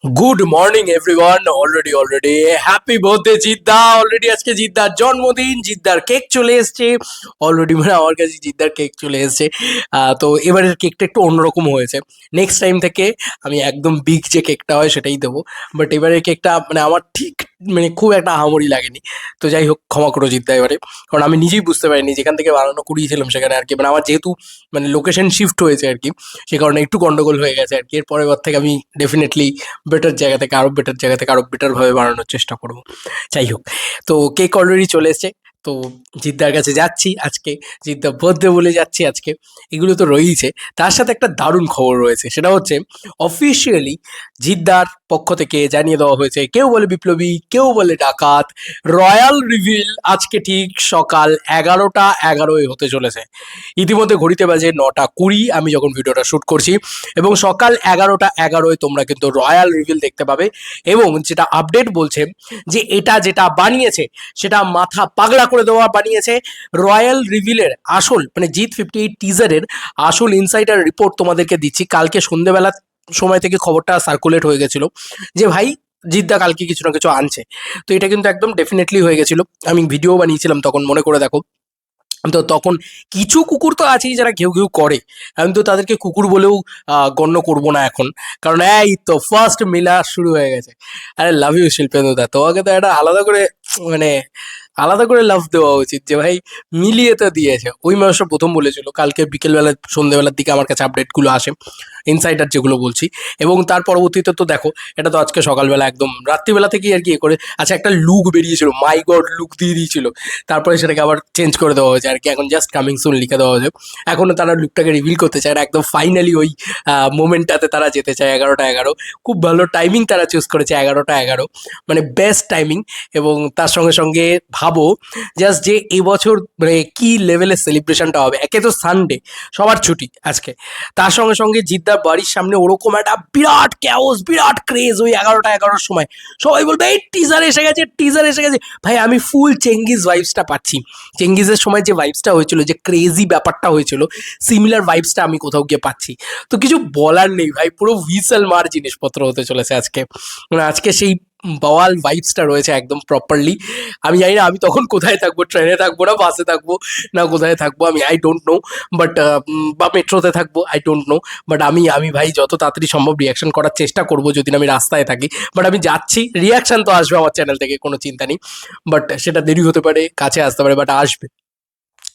Good morning everyone. Already happy birthday Jeddah. Already আজকে জিদ্দার জন্মদিন, জিদ্দার cake চলে এসছে অলরেডি। মানে আমার কাছে জিদ্দার কেক চলে এসছে। তো এবারের কেকটা একটু অন্যরকম হয়েছে। নেক্সট টাইম থেকে আমি একদম বিগ যে কেকটা হয় সেটাই দেবো। বাট এবারের কেকটা মানে আমার ঠিক মানে খুব একটা আহামরি লাগেনি। তো যাই হোক, ক্ষমা করো জিদ্দা এবারে। কারণ আমি নিজেই বুঝতে পারিনি যেখান থেকে বানানো করিয়েছিলাম সেখানে আর কি, মানে আমার যেহেতু মানে লোকেশন শিফট হয়েছে আর কি, সে কারণে একটু গন্ডগোল হয়ে গেছে আর কি। এর পরের বার থেকে আমি ডেফিনেটলি বেটার জায়গা থেকে আরো বেটার জায়গা থেকে আরো বেটার ভাবে বানানোর চেষ্টা করব। যাই হোক, তো কেক অলরেডি চলে এসছে। তো জিদ্দার কাছে যাচ্ছি আজকে, জিদ্দা বার্থডে বলে যাচ্ছি আজকে। এগুলো তো রয়েইছে, তার সাথে একটা দারুণ খবর রয়েছে। সেটা হচ্ছে অফিসিয়ালি জিদ্দার পক্ষ থেকে জানিয়ে দেওয়া হয়েছে, কেউ বলে বিপ্লবী, কেউ বলে ডাকাত, রয়্যাল রিভিল আজকে ঠিক সকাল 11টা 11 হতে চলেছে। ইতিমধ্যে ঘড়িতে বাজে 9টা 20 আমি যখন ভিডিওটা শ্যুট করছি, এবং সকাল 11টা 11 তোমরা কিন্তু রয়্যাল রিভিল দেখতে পাবে। এবং যেটা আপডেট বলছে যে এটা যেটা বানিয়েছে সেটা মাথা পাগলা করে দেওয়া বানিয়েছে। রয়্যাল রিভিলের আসল মানে জিত 58 টিজারের আসল ইনসাইডার রিপোর্ট তোমাদেরকে দিচ্ছি। কালকে সন্ধ্যেবেলা সময় থেকে খবরটা সার্কুলেট হয়ে গেছিল যে ভাই জিদ্দা কালকে কিছু না কিছু আনছে। তো এটা কিন্তু একদম ডেফিনেটলি হয়ে গেছিল। আমি ভিডিও বানিয়েছিলাম তখন, মনে করে দেখো। তো তখন কিছু কুকুর তো আছেই যারা ঘেউ ঘেউ করে, আমি তো তাদেরকে কুকুর বলেও গণ্য করব না এখন। কারণ এই তো ফার্স্ট মিলা শুরু হয়ে গেছে। আরে লাভ ইউ শিল্পেন্দু দা, তোমাকে তো একটা আলাদা করে মানে আলাদা করে লাভ দেওয়া উচিত যে ভাই মিলিয়ে তো দিয়েছে। ওই মানুষটা প্রথম বলেছিল, কালকে বিকেলবেলা সন্ধ্যেবেলার দিকে আমার কাছে আপডেটগুলো আসে, ইনসাইডার যেগুলো বলছি। এবং তার পরবর্তীতে তো দেখো, এটা তো আজকে সকালবেলা একদম রাত্রিবেলা থেকেই আর কি করে। আচ্ছা, একটা লুক বেরিয়েছিল, মাই গড লুক দিয়ে দিয়েছিল, তারপরে সেটাকে আবার চেঞ্জ করে দেওয়া হয়েছে আর কি। এখন জাস্ট কামিং সুন লিখে দেওয়া হয়েছে। এখনো তারা লুকটাকে রিভিল করতে চায় না, একদম ফাইনালি ওই মোমেন্টটাতে তারা যেতে চায়। 11টা 11 খুব ভালো টাইমিং তারা চুজ করেছে, 11টা 11 মানে বেস্ট টাইমিং। এবং তার সঙ্গে সঙ্গে ভাবো জাস্ট যে এবছর মানে কি লেভেলের সেলিব্রেশনটা হবে। একে তো সানডে, সবার ছুটি আজকে, তার সঙ্গে সঙ্গে জিদ্দার বাড়ির সামনে ওরকম একটা বিরাট ক্যাওস, বিরাট ক্রেজ ওই 11টা 11 সময়। সবাই বলবে এই টিজার এসে গেছে, টিজার এসে গেছে। ভাই আমি ফুল চেঙ্গিজ ভাইবসটা পাচ্ছি। চেঙ্গিজের সময় যে ভাইবসটা হয়েছিল, যে ক্রেজি ব্যাপারটা হয়েছিল, সিমিলার ভাইবসটা আমি কোথাও গিয়ে পাচ্ছি। তো কিছু বলার নেই ভাই, পুরো হুইসেল মার জিনিসপত্র হতে চলেছে আজকে। মানে আজকে সেই বওয়াল ভাইবসটা রয়েছে একদম প্রপারলি। আমি জানি না আমি তখন কোথায় থাকবো, ট্রেনে থাকবো না বাসে থাকবো না কোথায় থাকবো, আমি আই ডোন্ট নো। বাট বা মেট্রোতে থাকবো, আই ডোন্ট নো। বাট আমি আমি ভাই যত তাড়াতাড়ি সম্ভব রিয়াকশন করার চেষ্টা করবো যদি না আমি রাস্তায় থাকি। বাট আমি যাচ্ছি, রিয়াকশন তো আসবে আমার চ্যানেল থেকে, কোনো চিন্তা নেই। বাট সেটা দেরি হতে পারে, কাছে আসতে পারে, বাট আসবে।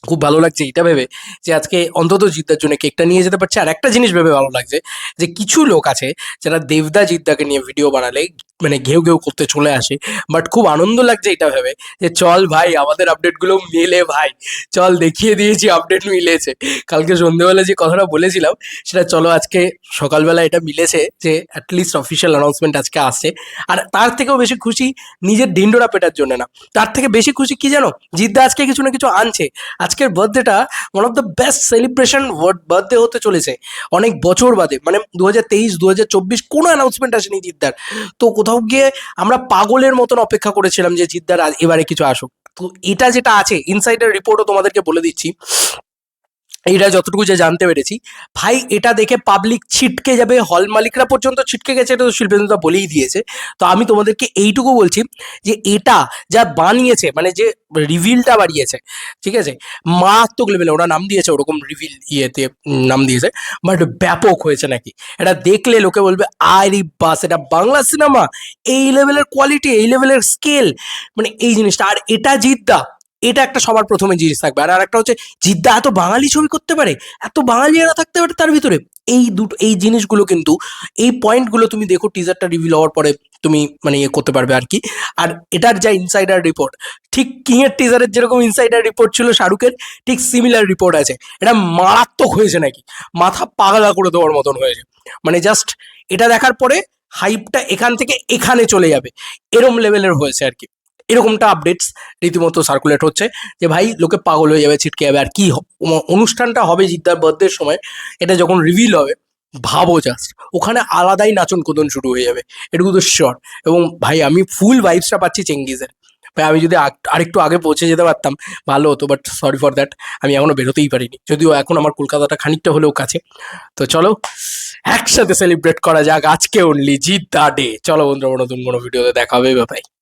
খুব ভালো লাগছে এটা ভেবে যে আজকে অন্তত জিদ্দার জন্য কেকটা নিয়ে যেতে পারছে। আর একটা জিনিস ভেবে ভালো লাগছে যে কিছু লোক আছে যারা দেবদা জিদ্দাকে নিয়ে ভিডিও বানালে মানে ঘেউ ঘেউ করতে চলে আসে। বাট খুব আনন্দ লাগছে এটা ভেবে যে চল ভাই আমাদের আপডেটগুলো মেলে ভাই, চল দেখিয়ে দিয়েছি আপডেট মিলেছে। কালকে সন্ধ্যেবেলা যে কথাটা বলেছিলাম সেটা চলো আজকে সকালবেলা এটা মিলেছে যে অ্যাটলিস্ট অফিসিয়াল অ্যানাউন্সমেন্ট আজকে আসছে। আর তার থেকেও বেশি খুশি নিজের ঢিন্ডোরা পেটার জন্য না, তার থেকে বেশি খুশি কি জানো, জিদ্দা আজকে কিছু না কিছু আনছে। আজকের বার্থডেটা one of the best celebration birthday হতে চলেছে অনেক বছর বাদে। মানে 2023 2024 কোনো অ্যানাউন্সমেন্ট আসেনি জিদ্দার। তো কোথাও গিয়ে আমরা পাগলের মতন অপেক্ষা করেছিলাম যে জিদ্দার এবারে কিছু আসুক। তো এটা যেটা আছে ইনসাইডার রিপোর্টও তোমাদেরকে বলে দিচ্ছি, এটা যতটুকু যে জানতে পেরেছি ভাই, এটা দেখে পাবলিক ছিটকে যাবে, হল মালিকরা পর্যন্ত ছিটকে গেছে, এটা তো শিল্পেন্দুদা বলেই দিয়েছে। তো আমি তোমাদেরকে এইটুকু বলছি যে এটা যা বানিয়েছে মানে যে রিভিলটা বাড়িয়েছে, ঠিক আছে, মারাত্মক লেভেলে ওরা নাম দিয়েছে, ওরকম রিভিল ইয়েতে নাম দিয়েছে। বাট ব্যাপক হয়েছে নাকি, এটা দেখলে লোকে বলবে আরে বাস এটা বাংলা সিনেমা, এই লেভেলের কোয়ালিটি, এই লেভেলের স্কেল, মানে এই জিনিসটা। আর এটা জিদ্দা, এটা একটা সবার প্রথমে জিনিস থাকবে। আর একটা হচ্ছে জিদ্দা এত বাঙালি ছবি করতে পারে, এত বাঙালিরা থাকতে পারে তার ভিতরে। এই দুটো এই জিনিসগুলো কিন্তু, এই পয়েন্টগুলো তুমি দেখো টিজারটা রিভিল হওয়ার পরে তুমি মানে ইয়ে করতে পারবে আর কি। আর এটার যা ইনসাইডার রিপোর্ট, ঠিক কিং এর টিজারের যেরকম ইনসাইডার রিপোর্ট ছিল শাহরুখের, ঠিক সিমিলার রিপোর্ট আছে। এটা মারাত্মক হয়েছে নাকি, মাথা পাগলা করে দেওয়ার মতন হয়েছে। মানে জাস্ট এটা দেখার পরে হাইপটা এখান থেকে এখানে চলে যাবে, এরম লেভেলের হয়েছে আর কি। এরকমটা আপডেটস রীতিমতো সার্কুলেট হচ্ছে যে ভাই লোকে পাগল হয়ে যাবে, ছিটকে যাবে। আর কি অনুষ্ঠানটা হবে জিদ্দার বার্থডের সময়, এটা যখন রিভিল হবে, ভাবো জাস্ট ওখানে আলাদাই নাচন কোদন শুরু হয়ে যাবে, এটুকু তো শিওর। এবং ভাই আমি ফুল ভাইবসটা পাচ্ছি চেঙ্গিজের। ভাই আমি যদি আরেকটু আগে পৌঁছে যেতে পারতাম ভালো হতো, বাট সরি ফর দ্যাট, আমি এখনো বেরোতেই পারিনি, যদিও এখন আমার কলকাতাটা খানিকটা হলেও কাছে। তো চলো, একসাথে সেলিব্রেট করা যাক আজকে অনলি জিদ্দা ডে। চলো বন্ধুরা, নতুন কোনো ভিডিওতে দেখা হবে, বাই।